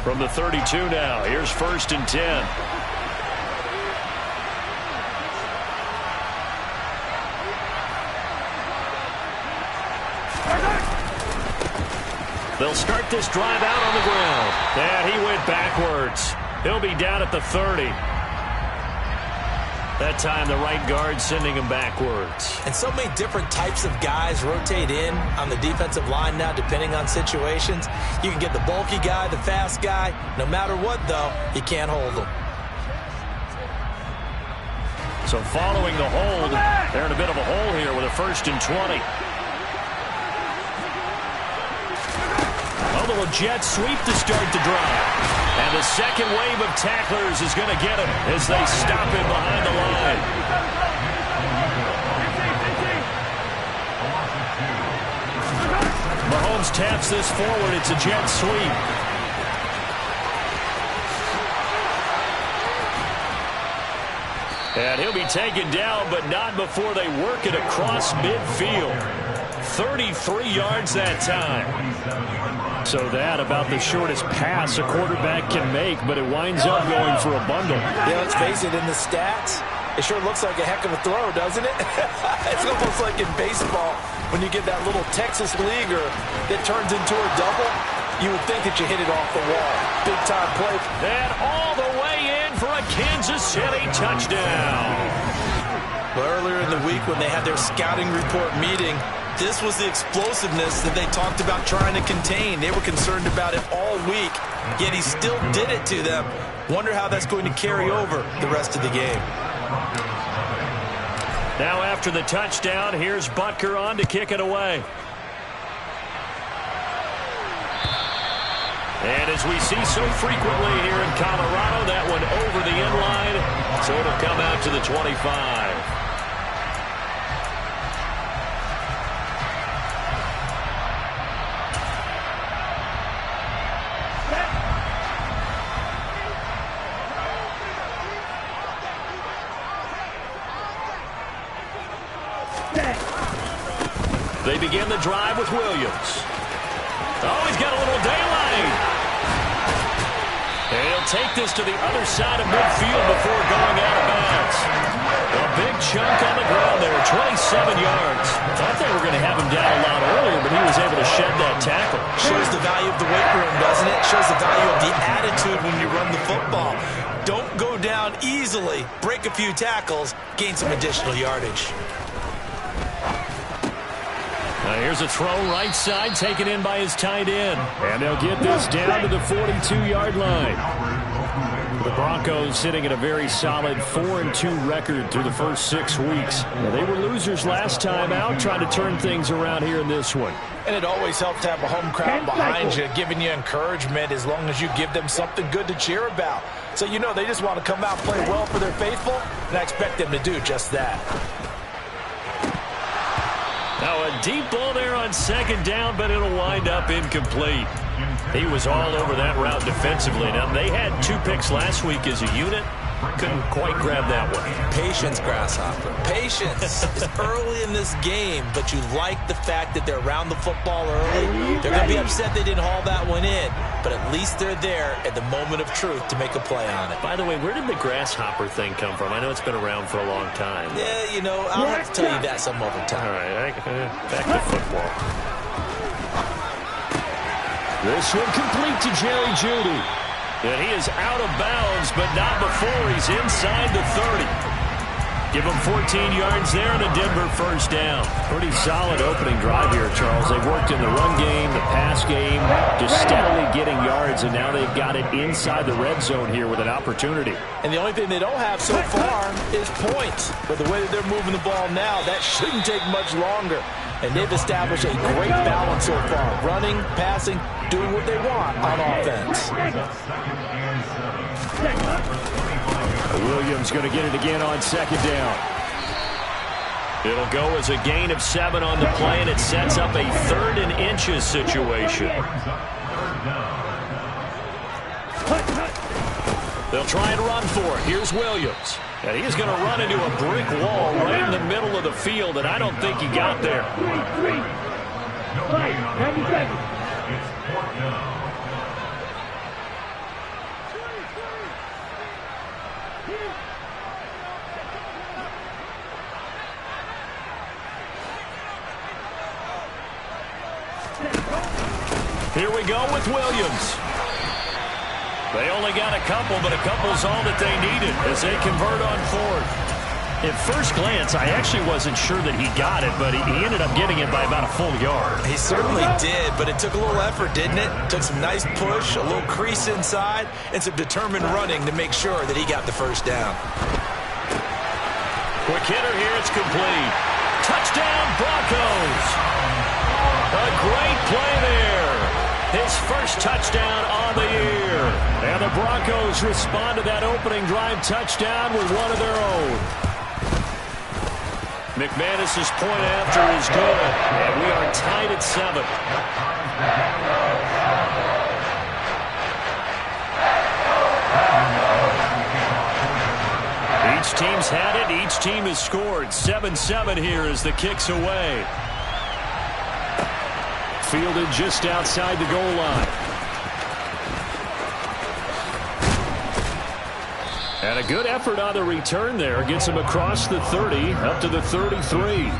From the 32 now, here's 1st and 10. They'll start this drive out on the ground. And he went backwards. He'll be down at the 30. That time the right guard sending him backwards. And so many different types of guys rotate in on the defensive line now depending on situations. You can get the bulky guy, the fast guy. No matter what, though, you can't hold them. So following the hold, they're in a bit of a hole here with a 1st and 20. A little jet sweep to start the drive. And the second wave of tacklers is going to get him as they stop him behind the line. Mahomes taps this forward. It's a jet sweep. And he'll be taken down, but not before they work it across midfield. 33 yards that time. So that about the shortest pass a quarterback can make, but it winds up going for a bundle. Yeah, let's face it, in the stats, it sure looks like a heck of a throw, doesn't it? It's almost like in baseball when you get that little Texas leaguer that turns into a double. You would think that you hit it off the wall. Big-time play. And all the way in for a Kansas City touchdown. Well, earlier in the week when they had their scouting report meeting, this was the explosiveness that they talked about trying to contain. They were concerned about it all week, yet he still did it to them. Wonder how that's going to carry over the rest of the game. Now after the touchdown, here's Butker on to kick it away. And as we see so frequently here in Colorado, that one over the end line, so it'll come out to the 25. They begin the drive with Williams. Oh, he's got a little daylight. And he'll take this to the other side of midfield before going out of bounds. A big chunk on the ground there, 27 yards. Thought they were going to have him down a lot earlier, but he was able to shed that tackle. Shows the value of the weight room, doesn't it? Shows the value of the attitude when you run the football. Don't go down easily. Break a few tackles, gain some additional yardage. Here's a throw right side taken in by his tight end. And they'll get this down to the 42-yard line. The Broncos sitting at a very solid 4-2 record through the first 6 weeks. Well, they were losers last time out, trying to turn things around here in this one. And it always helps to have a home crowd behind you, giving you encouragement as long as you give them something good to cheer about. So you know they just want to come out and play well for their faithful, and I expect them to do just that. Now a deep ball there on second down, but it'll wind up incomplete. He was all over that route defensively. Now, they had 2 picks last week as a unit. Couldn't quite grab that one. Patience, Grasshopper. Patience. It's early in this game, but you like the fact that they're around the football early. They're going to be upset they didn't haul that one in, but at least they're there at the moment of truth to make a play on it. By the way, where did the Grasshopper thing come from? I know it's been around for a long time. Yeah, you know, I'll have to tell you that some other time. All right, back to football. This one complete to Jerry Jeudy. And he is out of bounds, but not before he's inside the 30. Give him 14 yards there and a Denver first down. Pretty solid opening drive here, Charles. They've worked in the run game, the pass game, just steadily getting yards, and now they've got it inside the red zone here with an opportunity. And the only thing they don't have so far is points. But the way that they're moving the ball now, that shouldn't take much longer. And they've established a great balance so far. Running, passing, doing what they want on offense. Williams going to get it again on second down. It'll go as a gain of 7 on the play, and it sets up a 3rd and inches situation. They'll try and run for it. Here's Williams. And he's going to run into a brick wall right in the middle of the field, and I don't think he got there. Here we go with Williams. They only got a couple, but a couple's all that they needed as they convert on fourth. At first glance, I actually wasn't sure that he got it, but he ended up getting it by about a full yard. He certainly did, but it took a little effort, didn't it? Took some nice push, a little crease inside, and some determined running to make sure that he got the first down. Quick hitter here, it's complete. Touchdown, Broncos. A great play there. His first touchdown on the year. And the Broncos respond to that opening drive touchdown with one of their own. McManus's point after is good, and we are tied at 7. Each team's had it. Each team has scored. 7-7 here as the kick's away. Fielded just outside the goal line. And a good effort on the return there. Gets him across the 30, up to the 33.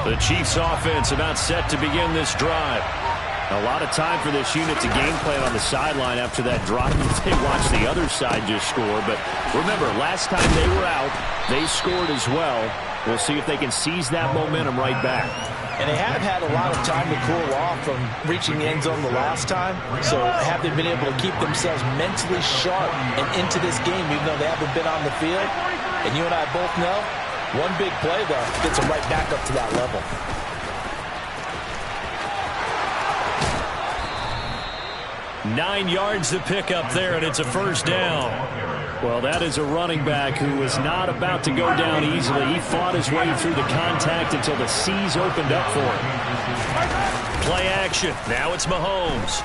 The Chiefs offense about set to begin this drive. A lot of time for this unit to game plan on the sideline after that drop. They watch the other side just score. But remember, last time they were out, they scored as well. We'll see if they can seize that momentum right back. And they have had a lot of time to cool off from reaching the end zone the last time. So have they been able to keep themselves mentally sharp and into this game, even though they haven't been on the field? And you and I both know, one big play, though, gets them right back up to that level. Nine yards to pick up there, and it's a first down. Well, that is a running back who was not about to go down easily. He fought his way through the contact until the seas opened up for him. Play action. Now it's Mahomes.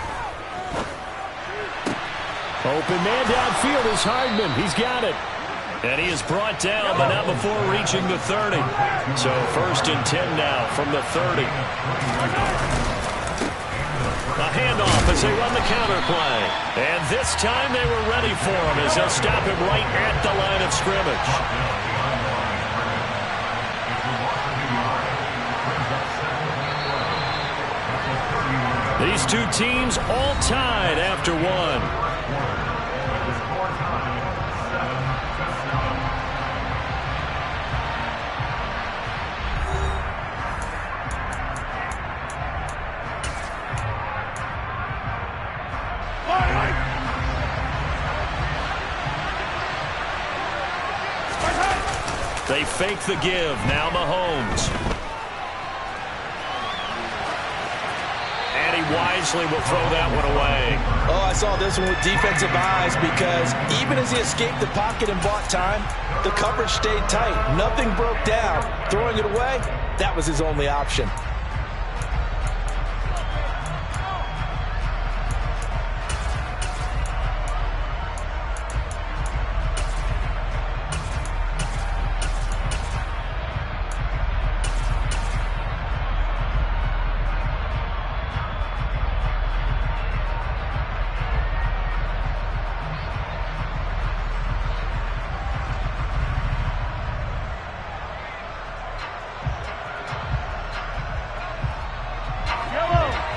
Open man downfield is Hardman. He's got it. And he is brought down, but not before reaching the 30. So 1st and 10 now from the 30. A handoff as they run the counter play. And this time they were ready for him as they'll stop him right at the line of scrimmage. These two teams all tied after one. They fake the give. Now Mahomes. And he wisely will throw that one away. Oh, I saw this one with defensive eyes because even as he escaped the pocket and bought time, the coverage stayed tight. Nothing broke down. Throwing it away, that was his only option.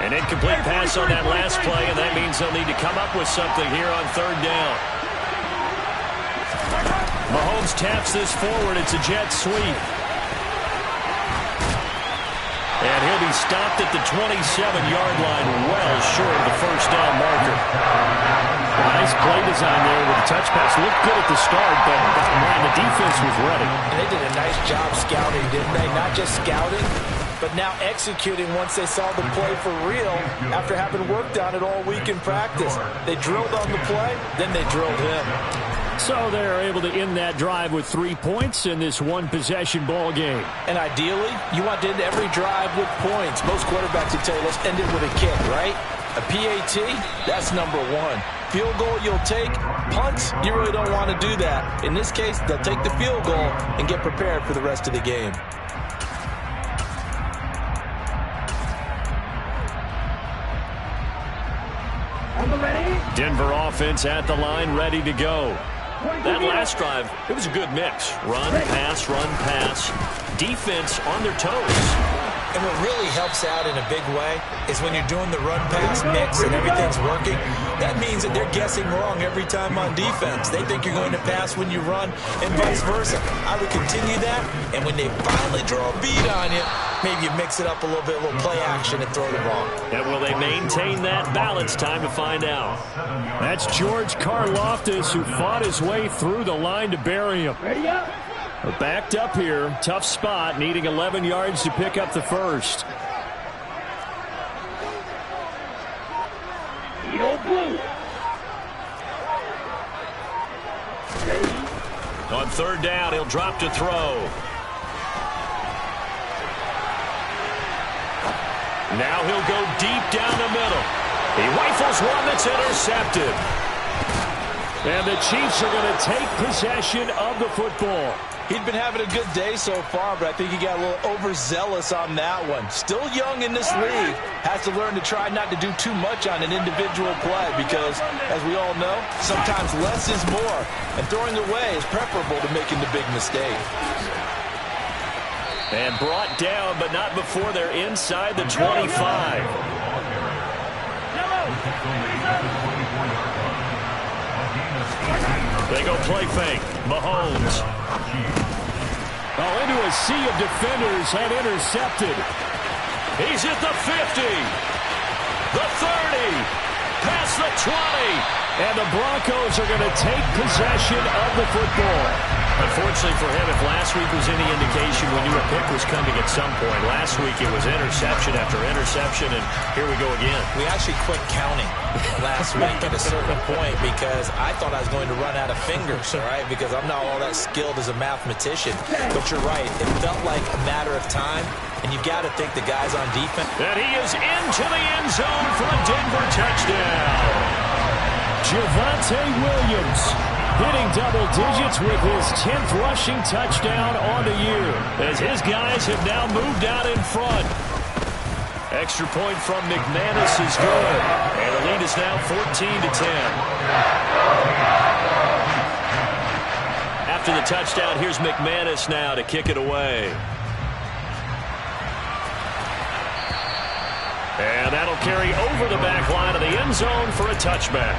An incomplete pass on that last play, and that means they'll need to come up with something here on 3rd down. Mahomes taps this forward. It's a jet sweep. And he'll be stopped at the 27-yard line, well short of the first down marker. Nice play design there with the touch pass. Looked good at the start, but the defense was ready. And they did a nice job scouting, didn't they? Not just scouting, but now executing once they saw the play for real after having worked on it all week in practice. They drilled on the play, then they drilled him. So they're able to end that drive with 3 points in this one-possession ball game. And ideally, you want to end every drive with points. Most quarterbacks would tell you, let's end it with a kick, right? A PAT, that's number one. Field goal you'll take. Punts, you really don't want to do that. In this case, they'll take the field goal and get prepared for the rest of the game. Denver offense at the line, ready to go. That last drive, it was a good mix. Run, pass. Defense on their toes. And what really helps out in a big way is when you're doing the run-pass mix and everything's working, that means that they're guessing wrong every time on defense. They think you're going to pass when you run and vice versa. I would continue that, and when they finally draw a beat on you, maybe you mix it up a little bit, a little play action and throw the ball. And will they maintain that balance? Time to find out. That's George Karlaftis, who fought his way through the line to bury him. Ready up. Backed up here. Tough spot, needing 11 yards to pick up the first. Yo, blue. On third down, he'll drop to throw. Now he'll go deep down the middle. He rifles one that's intercepted. And the Chiefs are going to take possession of the football. He'd been having a good day so far, but I think he got a little overzealous on that one. Still young in this league. Has to learn to try not to do too much on an individual play because, as we all know, sometimes less is more. And throwing away is preferable to making the big mistake. And brought down, but not before they're inside the 25. They go play fake. Mahomes. Oh, into a sea of defenders and intercepted. He's at the 50. The 30. Past the 20. And the Broncos are going to take possession of the football. Unfortunately for him, if last week was any indication, we knew a pick was coming at some point. Last week it was interception after interception, and here we go again. We actually quit counting last week at a certain point because I thought I was going to run out of fingers, all right, because I'm not all that skilled as a mathematician. But you're right. It felt like a matter of time, and you've got to think the guys on defense. And he is into the end zone for a Denver touchdown. Javonte Williams hitting double digits with his 10th rushing touchdown on the year as his guys have now moved out in front. Extra point from McManus is good, and the lead is now 14-10. After the touchdown, here's McManus now to kick it away. And that'll carry over the back line of the end zone for a touchback.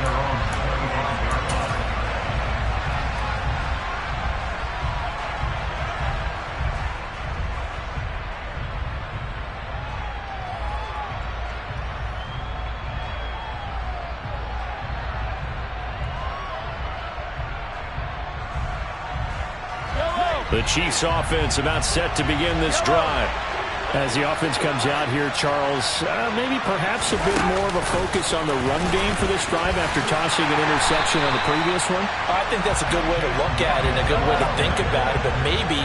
The Chiefs offense about set to begin this drive. As the offense comes out here, Charles, maybe perhaps a bit more of a focus on the run game for this drive after tossing an interception on the previous one? I think that's a good way to look at it and a good way to think about it, but maybe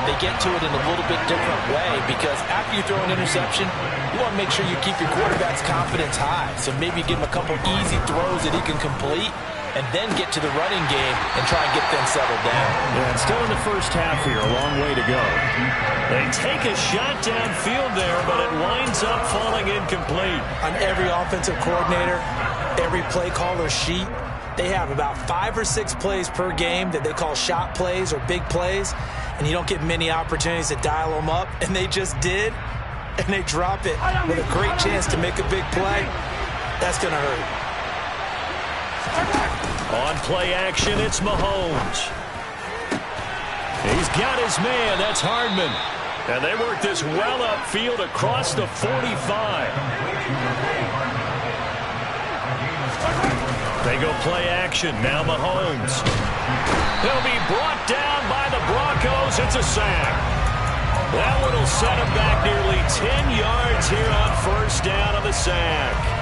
they get to it in a little bit different way because after you throw an interception, you want to make sure you keep your quarterback's confidence high. So maybe give him a couple easy throws that he can complete and then get to the running game and try and get them settled down. Yeah, it's still in the first half here. A long way to go. They take a shot downfield there, but it winds up falling incomplete. On every offensive coordinator, every play caller sheet, they have about 5 or 6 plays per game that they call shot plays or big plays, and you don't get many opportunities to dial them up, and they just did, and they drop it with a great chance to make a big play. That's going to hurt. On play action, it's Mahomes. He's got his man. That's Hardman. And they work this well upfield across the 45. They go play action. Now Mahomes. He'll be brought down by the Broncos. It's a sack. That one will set him back nearly 10 yards here on first down of the sack.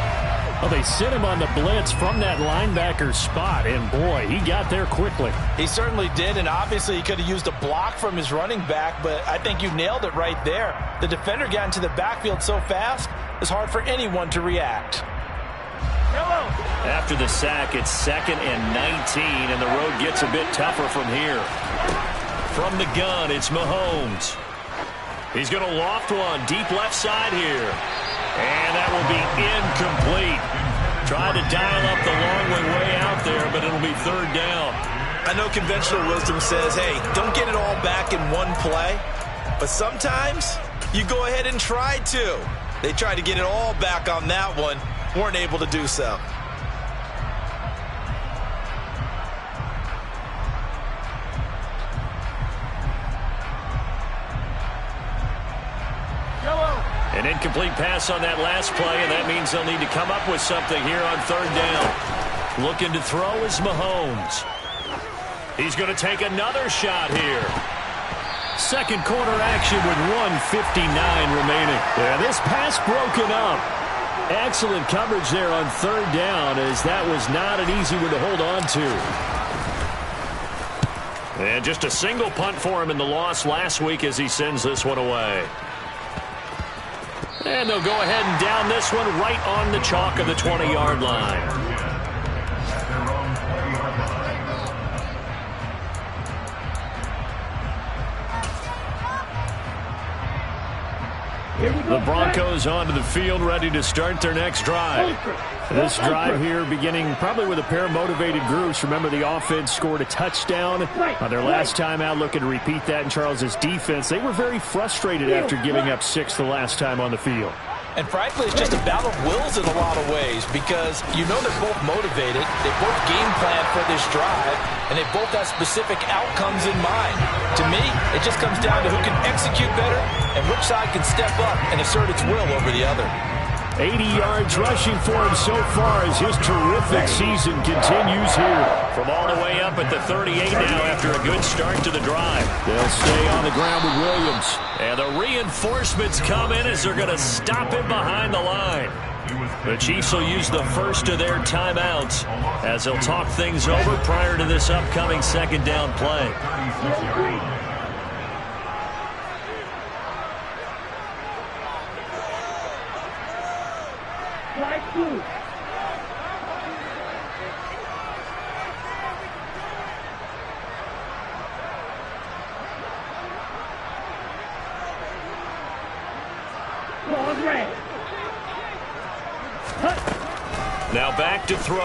Well, they sent him on the blitz from that linebacker spot, and boy, he got there quickly. He certainly did, and obviously he could have used a block from his running back, but I think you nailed it right there. The defender got into the backfield so fast, it's hard for anyone to react. After the sack, it's 2nd and 19, and the road gets a bit tougher from here. From the gun, it's Mahomes. He's going to loft one deep left side here. And that will be incomplete. Tried to dial up the long way out there, but it'll be 3rd down. I know conventional wisdom says, hey, don't get it all back in one play. But sometimes you go ahead and try to. They tried to get it all back on that one. Weren't able to do so. An incomplete pass on that last play, and that means they'll need to come up with something here on 3rd down. Looking to throw is Mahomes. He's going to take another shot here. Second quarter action with 1:59 remaining. Yeah, this pass broken up. Excellent coverage there on 3rd down, as that was not an easy one to hold on to. And just a single punt for him in the loss last week as he sends this one away. And they'll go ahead and down this one right on the chalk of the 20-yard line. The Broncos onto the field, ready to start their next drive. This drive here beginning probably with a pair of motivated groups. Remember, the offense scored a touchdown on their last time out, looking to repeat that in Charles's defense. They were very frustrated after giving up 6 the last time on the field. And frankly, it's just a battle of wills in a lot of ways, because you know they're both motivated, they both game plan for this drive, and they both have specific outcomes in mind. To me, it just comes down to who can execute better and which side can step up and assert its will over the other. 80 yards rushing for him so far as his terrific season continues here. From all the way up at the 38 now after a good start to the drive. They'll stay on the ground with Williams. And the reinforcements come in as they're going to stop him behind the line. The Chiefs will use the first of their timeouts as they'll talk things over prior to this upcoming 2nd down play. Now back to throw.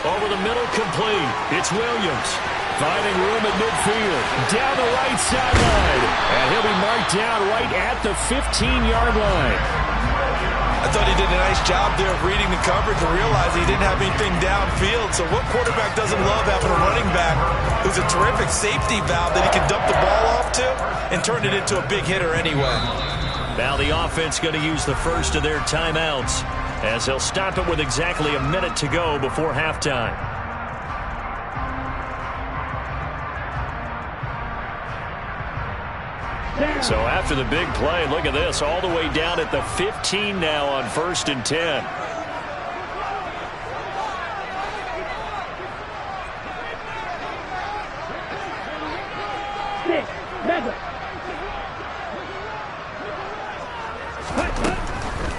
Over the middle, complete. It's Williams. Finding room at midfield. Down the right sideline. And he'll be marked down right at the 15-yard line. I thought he did a nice job there of reading the coverage and realizing he didn't have anything downfield. So what quarterback doesn't love having a running back who's a terrific safety valve that he can dump the ball off to and turn it into a big hitter anyway? Now the offense going to use the first of their timeouts as they'll stop it with exactly a minute to go before halftime. So after the big play, look at this, all the way down at the 15 now on 1st and 10.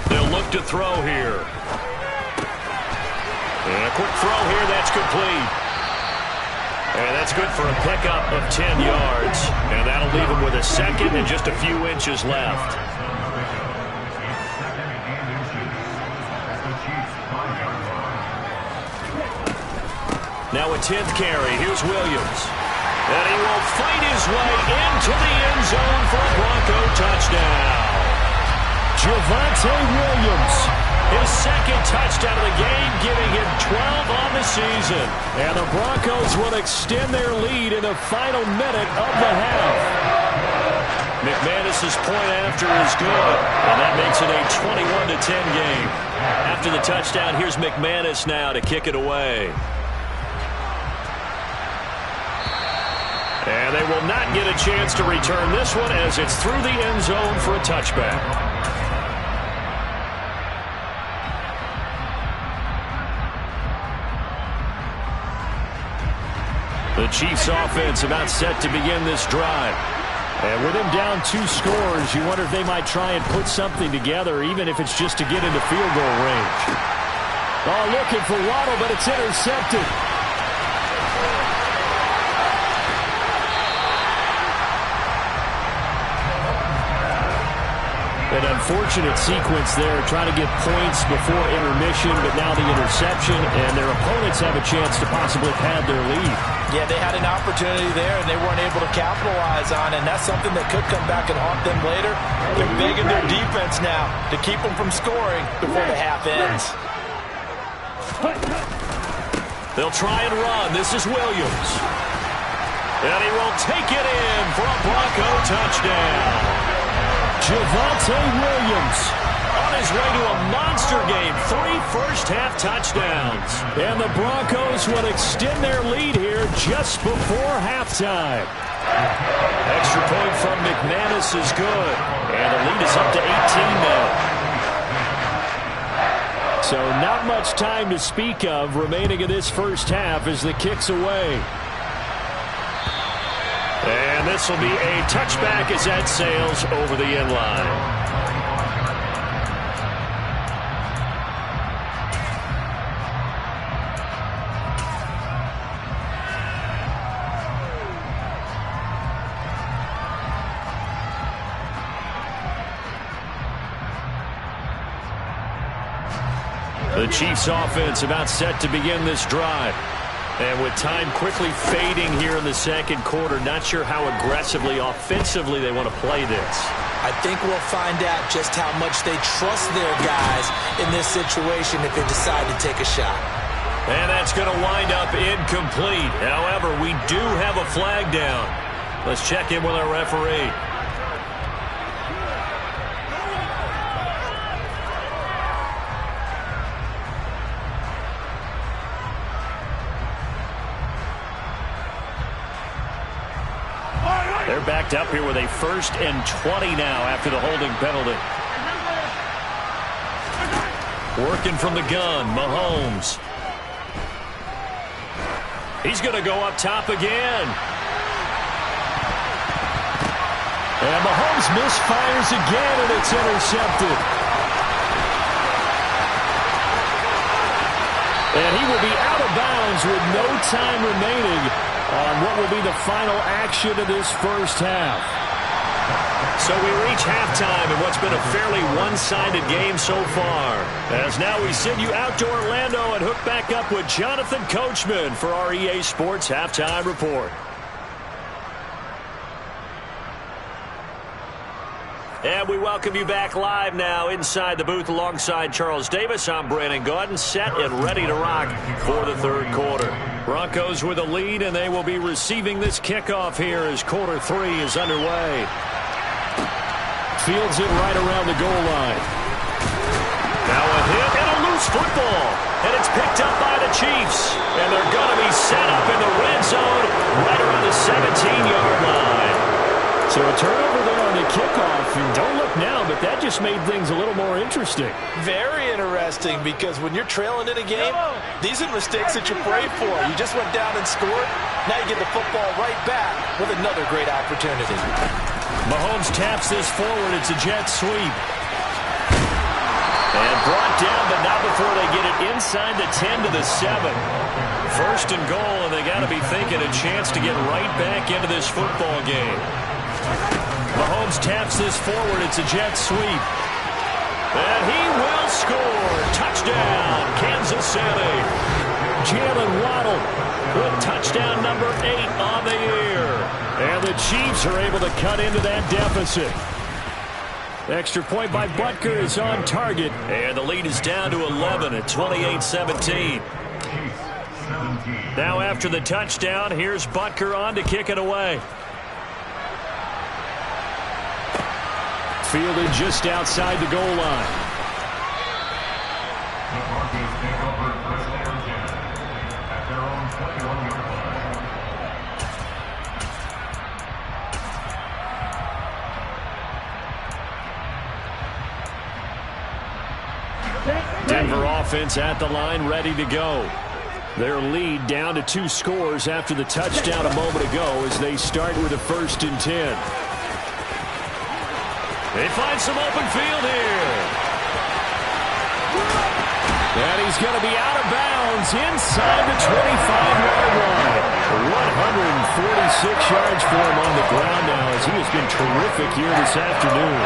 They'll look to throw here. And a quick throw here, that's complete. And that's good for a pickup of 10 yards. And that'll leave him with a second and just a few inches left. Now a 10th carry. Here's Williams. And he will fight his way into the end zone for a Bronco touchdown. Javonte Williams, his second touchdown of the game, giving him 12 on the season. And the Broncos will extend their lead in the final minute of the half. McManus's point after is good, and that makes it a 21-10 game. After the touchdown, here's McManus now to kick it away. And they they will not get a chance to return this one as it's through the end zone for a touchback. The Chiefs offense about set to begin this drive. And with him down 2 scores, you wonder if they might try and put something together, even if it's just to get into field goal range. Oh, looking for Waddle, but it's intercepted. An unfortunate sequence there, trying to get points before intermission, but now the interception, and their opponents have a chance to possibly pad their lead. Yeah, they had an opportunity there, and they weren't able to capitalize on it, and that's something that could come back and haunt them later. They're begging their defense now to keep them from scoring before the half ends. They'll try and run. This is Williams. And he will take it in for a Bronco touchdown. Javonte Williams on his way to a monster game. 3 first-half touchdowns. And the Broncos will extend their lead here just before halftime. Extra point from McManus is good. And the lead is up to 18 now. So not much time to speak of remaining in this first half as the kick's away. And this will be a touchback as that sails over the end line. The Chiefs offense about set to begin this drive. And with time quickly fading here in the second quarter, not sure how aggressively, offensively they want to play this. I think we'll find out just how much they trust their guys in this situation if they decide to take a shot. And that's going to wind up incomplete. However, we do have a flag down. Let's check in with our referee. They're backed up here with a 1st and 20 now after the holding penalty. Working from the gun, Mahomes. He's going to go up top again. And Mahomes misfires again, and it's intercepted. And he will be out of bounds with no time remaining on what will be the final action of this first half. So we reach halftime in what's been a fairly one-sided game so far. As now we send you out to Orlando and hook back up with Jonathan Coachman for our EA Sports Halftime Report. And we welcome you back live now inside the booth alongside Charles Davis. I'm Brandon Gaudin, set and ready to rock for the third quarter. Broncos with a lead, and they will be receiving this kickoff here as quarter 3 is underway. Fields it right around the goal line. Now a hit and a loose football. And it's picked up by the Chiefs. And they're going to be set up in the red zone right around the 17-yard line. So a turnover there on the kickoff. And don't look now, but that just made things a little more interesting. Very interesting, because when you're trailing in a game, these are mistakes that you pray for. You just went down and scored. Now you get the football right back with another great opportunity. Mahomes taps this forward. It's a jet sweep. And brought down, but not before they get it inside the 10 to the 7. 1st and goal, and they got to be thinking a chance to get right back into this football game. Mahomes taps this forward. It's a jet sweep. And he will score. Touchdown, Kansas City. Jalen Waddle with touchdown number 8 on the year. And the Chiefs are able to cut into that deficit. Extra point by Butker is on target. And the lead is down to 11 at 28-17. Now after the touchdown, here's Butker on to kick it away. Fielded just outside the goal line. Denver offense at the line, ready to go. Their lead down to 2 scores after the touchdown a moment ago as they start with a 1st and 10. They find some open field here. And he's going to be out of bounds inside the 25-yard line. 146 yards for him on the ground now as he has been terrific here this afternoon.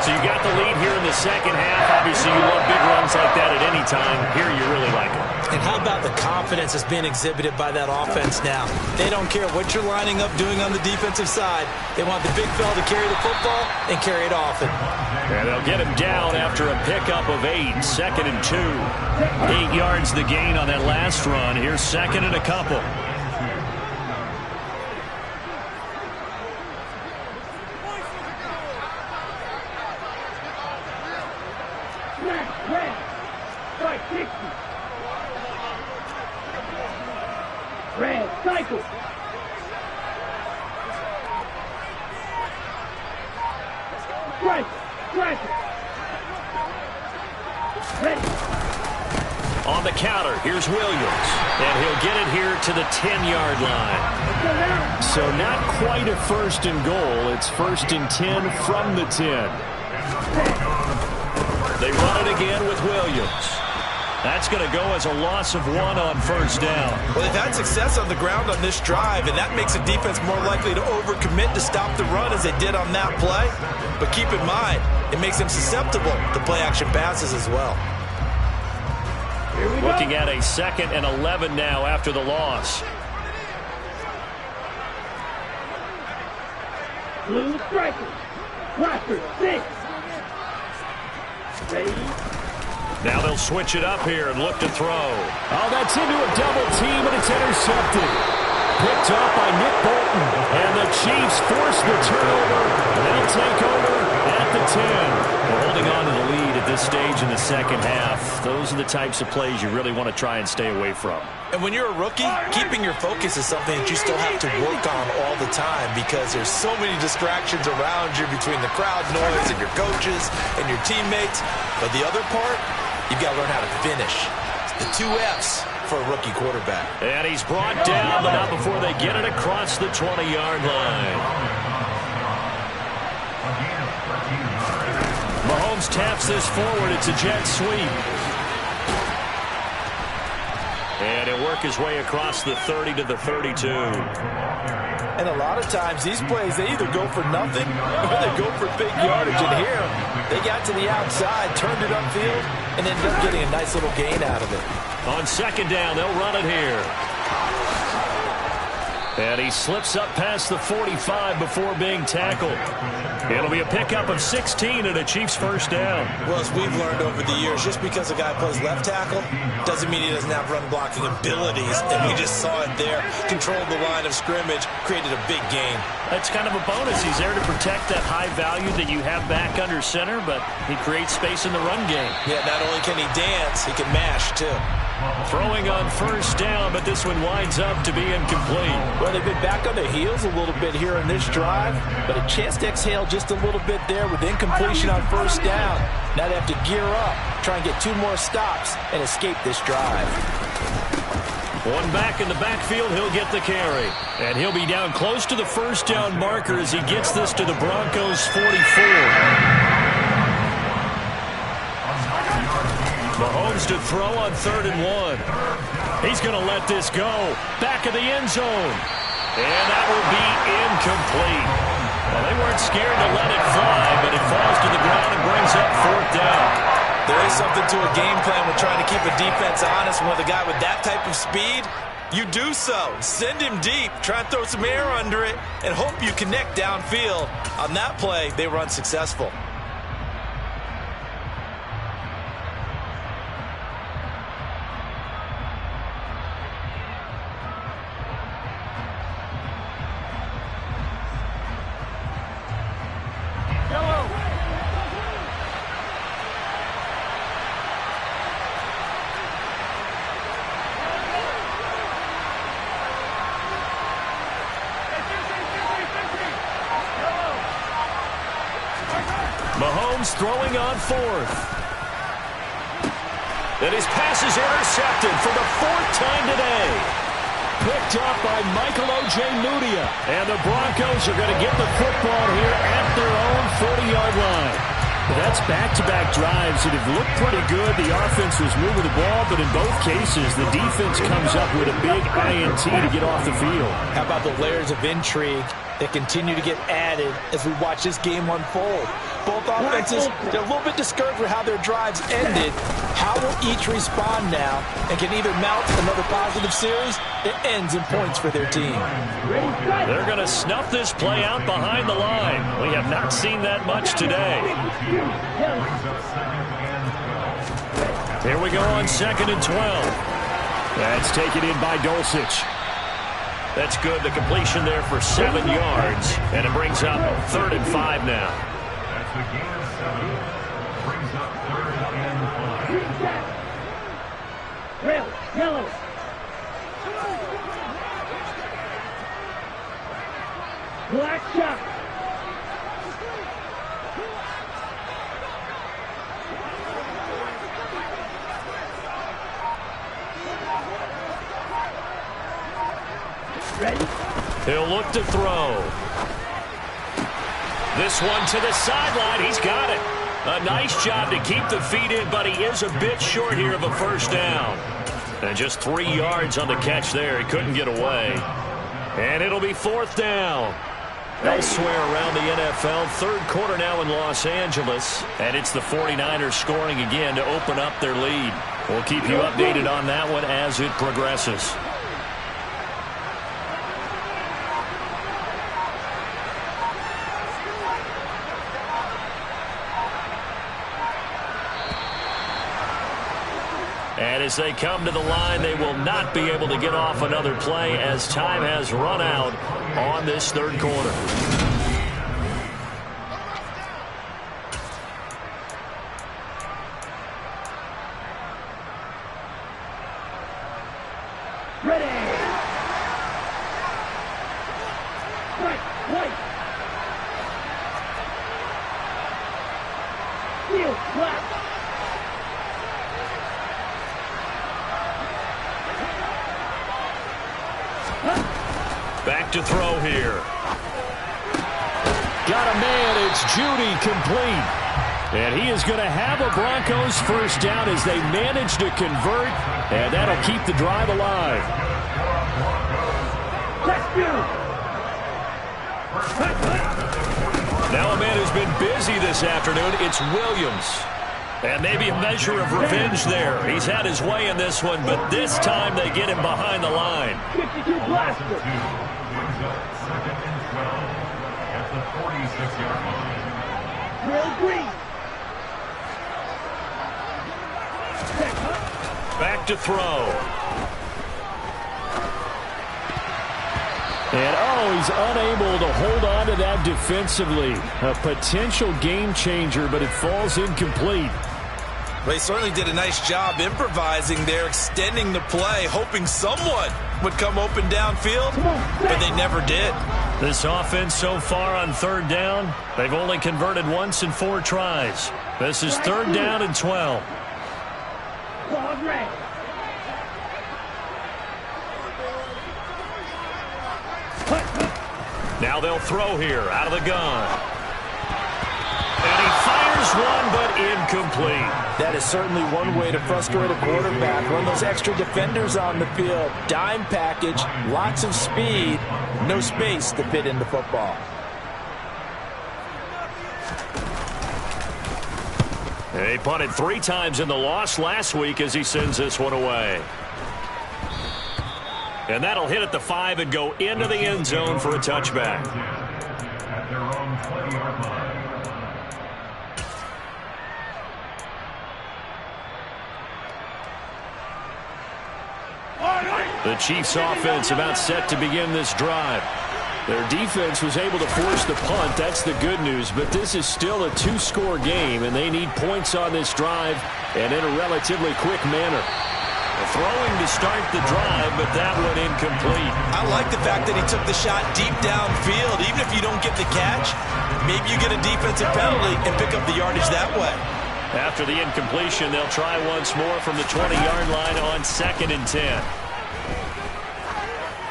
So you got the lead here in the second half. Obviously, you love big runs like that at any time. Here you really like them. And how about the confidence that's being exhibited by that offense now? They don't care what you're lining up doing on the defensive side. They want the big fella to carry the football and carry it often. And they'll get him down after a pickup of 8. 2nd and 2. 8 yards the gain on that last run. Here's 2nd and a couple. On the counter, here's Williams. And he'll get it here to the 10-yard line. So not quite a 1st and goal. It's 1st and 10 from the 10. They run it again with Williams. That's going to go as a loss of 1 on 1st down. Well, they've had success on the ground on this drive, and that makes the defense more likely to overcommit to stop the run as they did on that play. But keep in mind, it makes them susceptible to play-action passes as well. Looking at a 2nd and 11 now after the loss. Blue strikers. Roster 6. Ready? Now they'll switch it up here and look to throw. Oh, that's into a double team, and it's intercepted. Picked up by Nick Bolton. And the Chiefs force the turnover. They'll take over at the 10. They're holding on to the lead at this stage in the second half. Those are the types of plays you really want to try and stay away from. And when you're a rookie, keeping your focus is something that you still have to work on all the time because there's so many distractions around you between the crowd noise and your coaches and your teammates. But the other part, you've got to learn how to finish. It's the 2 F's for a rookie quarterback. And he's brought down, but not before they get it across the 20-yard line. Mahomes taps this forward. It's a jet sweep. And he'll work his way across the 30 to the 32. And a lot of times, these plays, they either go for nothing or they go for big yardage. And here, they got to the outside, turned it upfield, and ended up getting a nice little gain out of it. On 2nd down, they'll run it here. And he slips up past the 45 before being tackled. It'll be a pickup of 16 and a Chiefs 1st down. Well, as we've learned over the years, just because a guy plays left tackle doesn't mean he doesn't have run-blocking abilities. And we just saw it there. Controlled the line of scrimmage, created a big gain. That's kind of a bonus. He's there to protect that high value that you have back under center, but he creates space in the run game. Yeah, not only can he dance, he can mash, too. Throwing on 1st down, but this one winds up to be incomplete. Well, they've been back on their heels a little bit here in this drive, but a chance to exhale just a little bit there with incompletion on 1st down. Now they have to gear up, try and get 2 more stops, and escape this drive. One back in the backfield, he'll get the carry. And he'll be down close to the 1st down marker as he gets this to the Broncos' 44. Mahomes to throw on 3rd and 1. He's going to let this go. Back of the end zone. And that will be incomplete. Well, they weren't scared to let it fly, but it falls to the ground and brings up 4th down. There is something to a game plan with trying to keep a defense honest. When with a guy with that type of speed, you do so. Send him deep, try and throw some air under it, and hope you connect downfield. On that play, they were unsuccessful. Mahomes throwing on 4th. And his pass is intercepted for the 4th time today. Picked up by Michael Ojemudia. And the Broncos are going to get the football here at their own 40-yard line. That's back-to-back drives that have looked pretty good. The offense was moving the ball, but in both cases, the defense comes up with a big INT to get off the field. How about the layers of intrigue that continue to get added as we watch this game unfold? Both offenses, they're a little bit discouraged with how their drives ended. How will each respond now and can either mount another positive series that ends in points for their team? They're going to snuff this play out behind the line. We have not seen that much today. Here we go on 2nd and 12. That's taken in by Dulcich. That's good. The completion there for 7 yards. And it brings up 3rd and 5 now. That's the gain of 7. Brings up 3rd and 5. Red, yellow. Black shot. Ready? He'll look to throw. This one to the sideline. He's got it. A nice job to keep the feet in, but he is a bit short here of a 1st down. And just 3 yards on the catch there. He couldn't get away. And it'll be 4th down. Elsewhere around the NFL, 3rd quarter now in Los Angeles. And it's the 49ers scoring again to open up their lead. We'll keep you updated on that one as it progresses. And as they come to the line, they will not be able to get off another play as time has run out on this 3rd quarter. Ready. Right, white. Field, black. Back to throw here. Got a man. It's Jeudy complete. And he is going to have a Broncos 1st down as they manage to convert. And that'll keep the drive alive. Now a man who's been busy this afternoon. It's Williams. And maybe a measure of revenge there. He's had his way in this one, but this time they get him behind the line. 52 blaster. Brings up 2nd and 12 at the 46-yard line. Real green. Back to throw. And, he's unable to hold on to that defensively. A potential game changer, but it falls incomplete. They certainly did a nice job improvising there, extending the play, hoping someone would come open downfield, but they never did. This offense so far on 3rd down, they've only converted once in 4 tries. This is 3rd down and 12. Flag red. Now they'll throw here out of the gun. And he fires one, but incomplete. That is certainly one way to frustrate a quarterback. Run those extra defenders on the field. Dime package, lots of speed, no space to fit in the football. He punted 3 times in the loss last week as he sends this one away. And that'll hit at the 5 and go into the end zone for a touchback. At their own 20-yard line. The Chiefs offense about set to begin this drive. Their defense was able to force the punt. That's the good news. But this is still a 2-score game, and they need points on this drive and in a relatively quick manner. Throwing to start the drive, but that one incomplete. I like the fact that he took the shot deep downfield. Even if you don't get the catch, maybe you get a defensive penalty and pick up the yardage that way. After the incompletion, they'll try once more from the 20-yard line on 2nd and 10.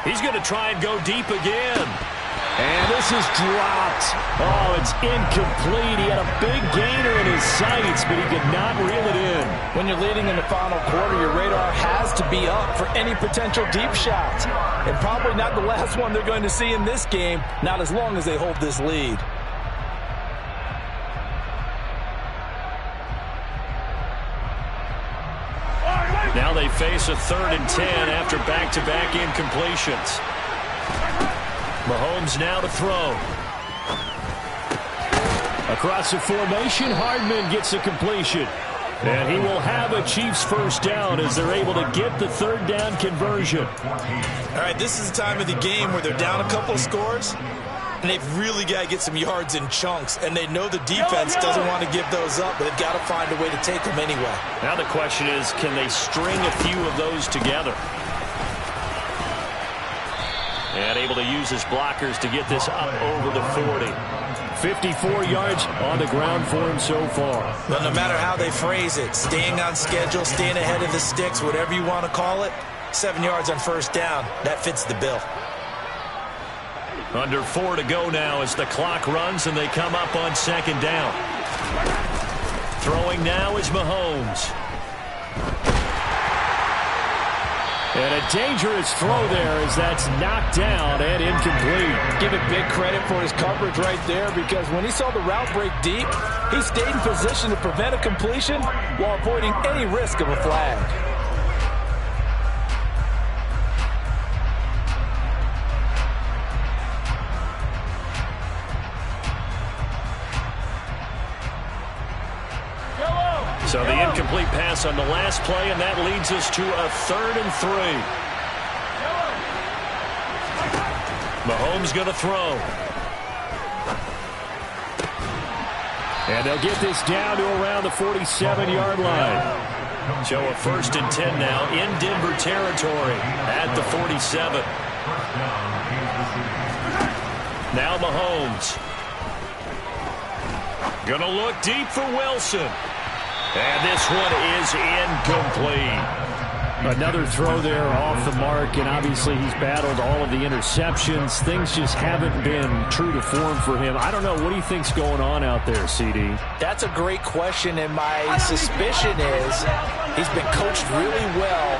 He's going to try and go deep again. And this is dropped. Oh, it's incomplete. He had a big gainer in his sights, but he could not reel it in. When you're leading in the final quarter, your radar has to be up for any potential deep shots. And probably not the last one they're going to see in this game, not as long as they hold this lead. Now they face a 3rd and 10 after back-to-back incompletions. Mahomes now to throw. Across the formation, Hardman gets a completion. And he will have a Chiefs first down as they're able to get the 3rd down conversion. All right, this is the time of the game where they're down a couple of scores, and they've really got to get some yards in chunks, and they know the defense doesn't want to give those up, but they've got to find a way to take them anyway. Now the question is, can they string a few of those together? And able to use his blockers to get this up over the 40. 54 yards on the ground for him so far. Well, no matter how they phrase it, staying on schedule, staying ahead of the sticks, whatever you want to call it, 7 yards on first down, that fits the bill. Under 4 to go now as the clock runs and they come up on 2nd down. Throwing now is Mahomes. And a dangerous throw there as that's knocked down and incomplete. Give it big credit for his coverage right there, because when he saw the route break deep, he stayed in position to prevent a completion while avoiding any risk of a flag. So the incomplete pass on the last play, and that leads us to a 3rd and 3. Mahomes going to throw. And they'll get this down to around the 47-yard line. So a 1st and 10 now in Denver territory at the 47. Now Mahomes. Going to look deep for Wilson. And this one is incomplete. Another throw there off the mark, and obviously he's battled all of the interceptions. Things just haven't been true to form for him. I don't know. What do you think's going on out there, CD? That's a great question, and my suspicion is he's been coached really well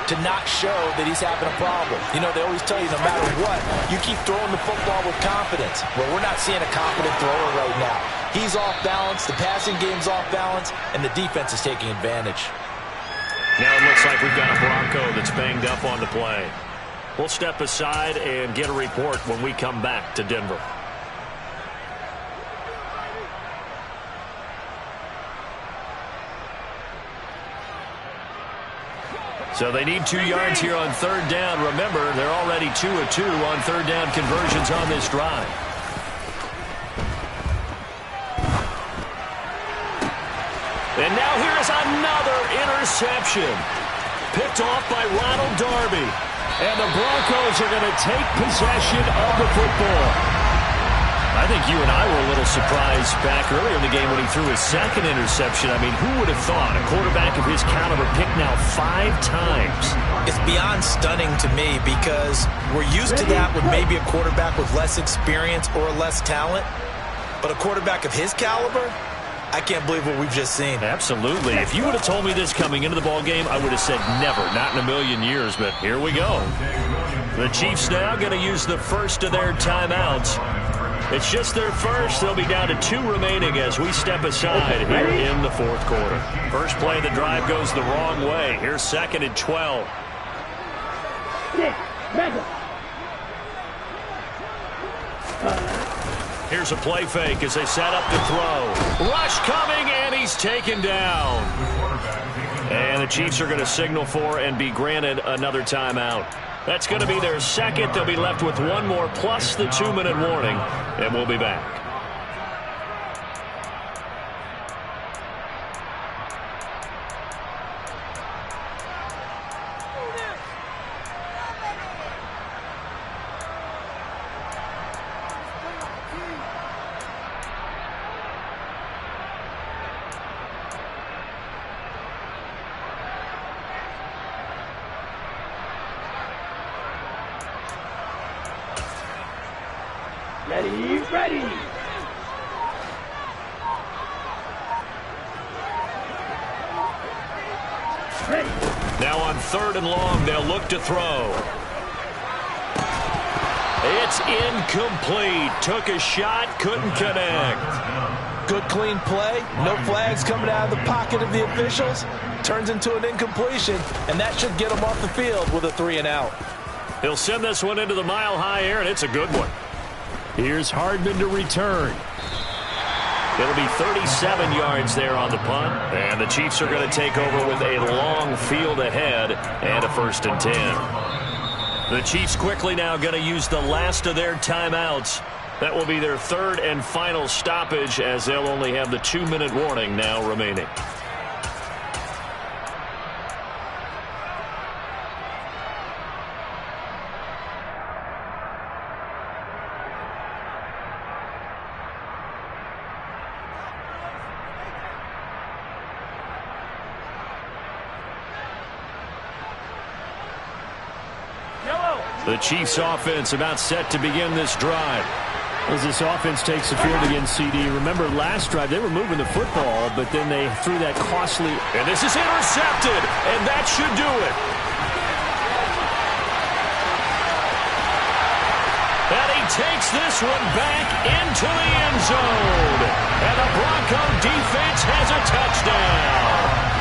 to not show that he's having a problem. You know, they always tell you no matter what, you keep throwing the football with confidence. Well, we're not seeing a confident thrower right now. He's off balance, the passing game's off balance, and the defense is taking advantage. Now it looks like we've got a Bronco that's banged up on the play. We'll step aside and get a report when we come back to Denver. So they need 2 yards here on 3rd down. Remember, they're already 2 of 2 on 3rd down conversions on this drive. And now here's another interception. Picked off by Ronald Darby. And the Broncos are going to take possession of the football. I think you and I were a little surprised back earlier in the game when he threw his 2nd interception. I mean, who would have thought a quarterback of his caliber picked now 5 times? It's beyond stunning to me, because we're used to that with maybe a quarterback with less experience or less talent. But a quarterback of his caliber, I can't believe what we've just seen. Absolutely. If you would have told me this coming into the ball game, I would have said never, not in a million years. But here we go. The Chiefs now going to use the first of their timeouts. It's just their first. They'll be down to 2 remaining as we step aside here in the 4th quarter. First play of the drive goes the wrong way. Here's 2nd and 12. Here's a play fake as they set up to throw. Rush coming, and he's taken down. And the Chiefs are going to signal for and be granted another timeout. That's going to be their 2nd. They'll be left with 1 more plus the 2-minute warning, and we'll be back. Ready, ready. Ready. Now on 3rd and long, they'll look to throw. It's incomplete. Took a shot, couldn't connect. Good clean play. No flags coming out of the pocket of the officials. Turns into an incompletion, and that should get him off the field with a 3 and out. He'll send this one into the mile-high air, and it's a good one. Here's Hardman to return. It'll be 37 yards there on the punt, and the Chiefs are going to take over with a long field ahead and a 1st and 10. The Chiefs quickly now going to use the last of their timeouts. That will be their 3rd and final stoppage, as they'll only have the 2-minute warning now remaining. The Chiefs offense about set to begin this drive. As this offense takes the field against CD, remember last drive they were moving the football, but then they threw that costly. And this is intercepted, and that should do it. And he takes this one back into the end zone. And the Bronco defense has a touchdown.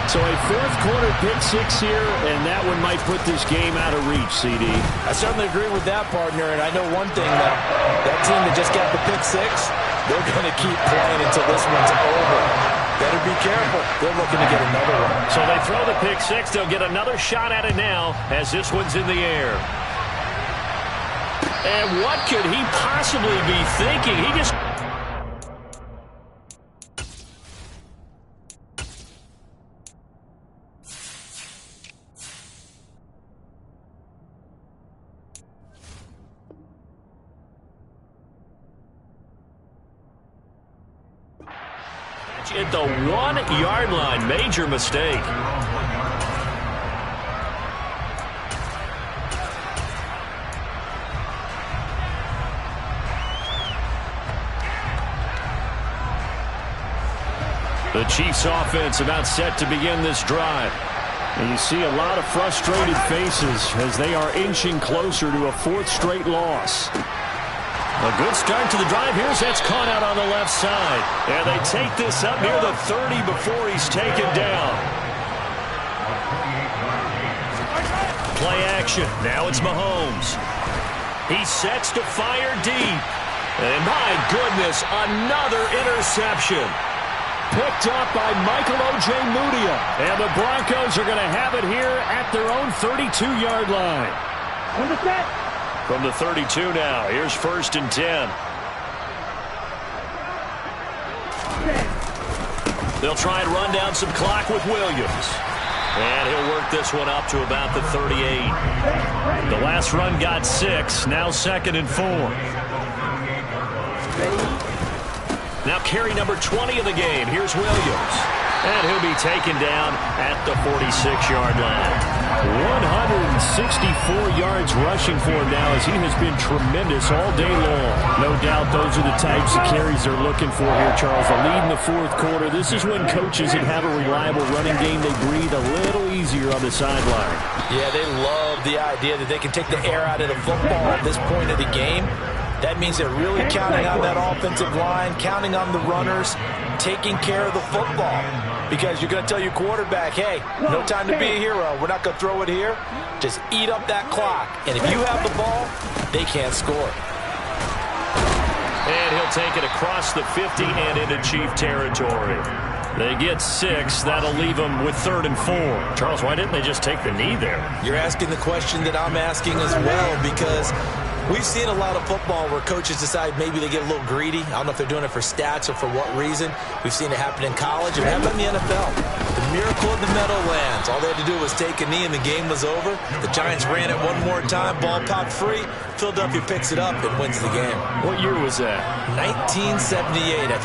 So a 4th quarter pick-6 here, and that one might put this game out of reach, CD. I certainly agree with that, partner, and I know one thing, though. That team that just got the pick-6, they're going to keep playing until this one's over. Better be careful. They're looking to get another one. So they throw the pick-6. They'll get another shot at it now as this one's in the air. And what could he possibly be thinking? He just... at the 1-yard line. Major mistake. The Chiefs offense about set to begin this drive. And you see a lot of frustrated faces as they are inching closer to a 4th straight loss. A good start to the drive. Here's that's caught out on the left side. And they take this up near the 30 before he's taken down. Play action. Now it's Mahomes. He sets to fire deep. And my goodness, another interception. Picked up by Michael Ojemudia. And the Broncos are going to have it here at their own 32-yard line. On the set. From the 32 now, here's 1st and 10. They'll try and run down some clock with Williams. And he'll work this one up to about the 38. The last run got 6, now 2nd and 4. Now carry number 20 of the game. Here's Williams. And he'll be taken down at the 46-yard line. 164 yards rushing for him now as he has been tremendous all day long. No doubt those are the types of carries they're looking for here, Charles. A lead in the 4th quarter. This is when coaches that have a reliable running game, they breathe a little easier on the sideline. Yeah, they love the idea that they can take the air out of the football at this point of the game. That means they're really counting on that offensive line, counting on the runners, taking care of the football. Because you're going to tell your quarterback, hey, no time to be a hero. We're not going to throw it here. Just eat up that clock. And if you have the ball, they can't score. And he'll take it across the 50 and into Chief territory. They get 6. That'll leave them with 3rd and 4. Charles, why didn't they just take the knee there? You're asking the question that I'm asking as well, because we've seen a lot of football where coaches decide maybe they get a little greedy. I don't know if they're doing it for stats or for what reason. We've seen it happen in college and happen in the NFL. The miracle of the Meadowlands. All they had to do was take a knee and the game was over. The Giants ran it one more time. Ball popped free. Philadelphia picks it up and wins the game. What year was that? 1978.